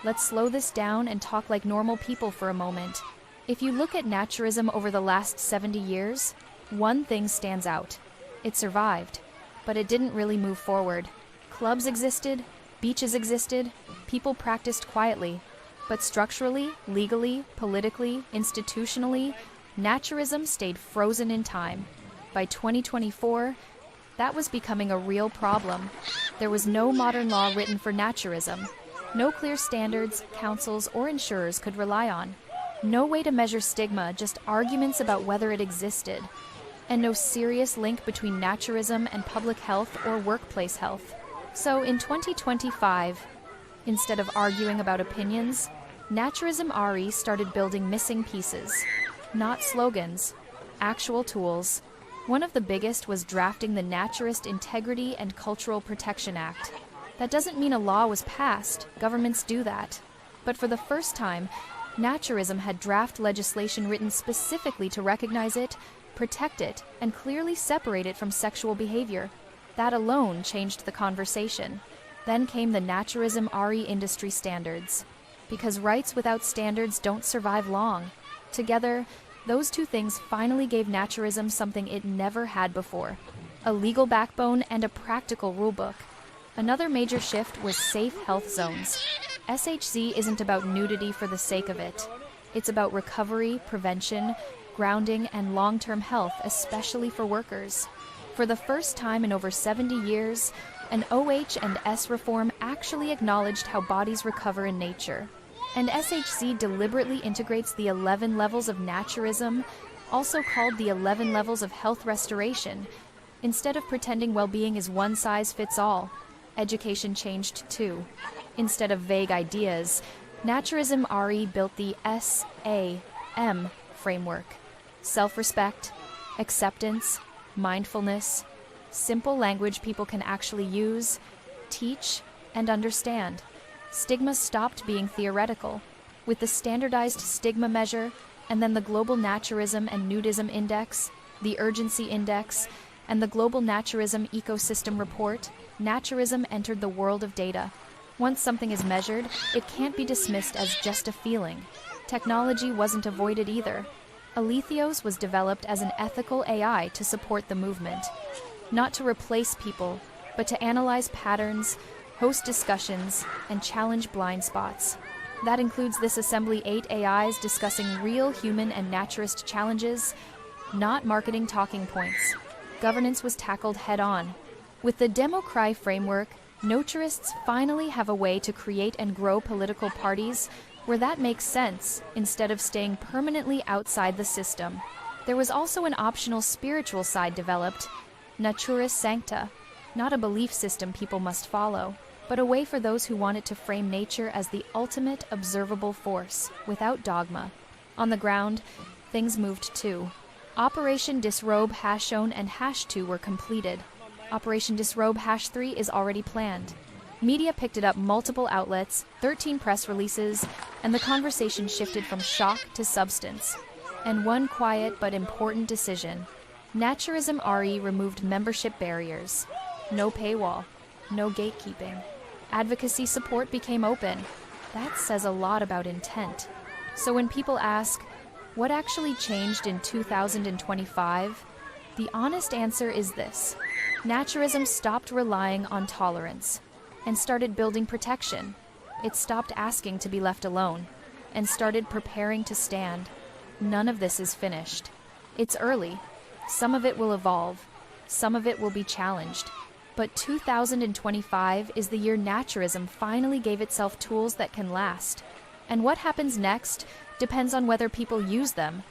Let's slow this down and talk like normal people for a moment. If you look at naturism over the last 70 years, one thing stands out. It survived, but it didn't really move forward. Clubs existed, beaches existed, people practiced quietly. But structurally, legally, politically, institutionally, naturism stayed frozen in time. By 2024, that was becoming a real problem. There was no modern law written for naturism. No clear standards, councils, or insurers could rely on. No way to measure stigma, just arguments about whether it existed. And no serious link between naturism and public health or workplace health. So in 2025, instead of arguing about opinions, NaturismRE started building missing pieces. Not slogans, actual tools. One of the biggest was drafting the Naturist Integrity and Cultural Protection Act. That doesn't mean a law was passed, governments do that. But for the first time, naturism had draft legislation written specifically to recognize it, protect it, and clearly separate it from sexual behavior. That alone changed the conversation. Then came the NaturismRE industry standards. Because rights without standards don't survive long. Together, those two things finally gave naturism something it never had before: a legal backbone and a practical rulebook. Another major shift was safe health zones. SHZ isn't about nudity for the sake of it. It's about recovery, prevention, grounding, and long-term health, especially for workers. For the first time in over 70 years, an OH and S reform actually acknowledged how bodies recover in nature. And SHZ deliberately integrates the 11 levels of naturism, also called the 11 levels of health restoration. Instead of pretending well-being is one size fits all, education changed too. Instead of vague ideas, NaturismRE built the SAM framework: self-respect, acceptance, mindfulness, simple language people can actually use, teach, and understand. Stigma stopped being theoretical. With the standardized stigma measure, and then the Global Naturism and Nudism Index, the Urgency Index, and the Global Naturism Ecosystem Report, naturism entered the world of data. Once something is measured, it can't be dismissed as just a feeling. Technology wasn't avoided either. Aletheas was developed as an ethical AI to support the movement. Not to replace people, but to analyze patterns, host discussions, and challenge blind spots. That includes this assembly 8 AIs discussing real human and naturist challenges, not marketing talking points. Governance was tackled head-on. With the Democry framework, Naturists finally have a way to create and grow political parties where that makes sense, instead of staying permanently outside the system. There was also an optional spiritual side developed, Naturis Sancta, not a belief system people must follow, but a way for those who wanted to frame nature as the ultimate observable force, without dogma. On the ground, things moved too. Operation Disrobe #1 and #2 were completed. Operation Disrobe #3 is already planned. Media picked it up multiple outlets, 13 press releases, and the conversation shifted from shock to substance. And one quiet but important decision. NaturismRE removed membership barriers. No paywall, no gatekeeping. Advocacy support became open. That says a lot about intent. So when people ask, what actually changed in 2025? The honest answer is this. Naturism stopped relying on tolerance and started building protection. It stopped asking to be left alone and started preparing to stand. None of this is finished. It's early. Some of it will evolve. Some of it will be challenged. But 2025 is the year naturism finally gave itself tools that can last. And what happens next depends on whether people use them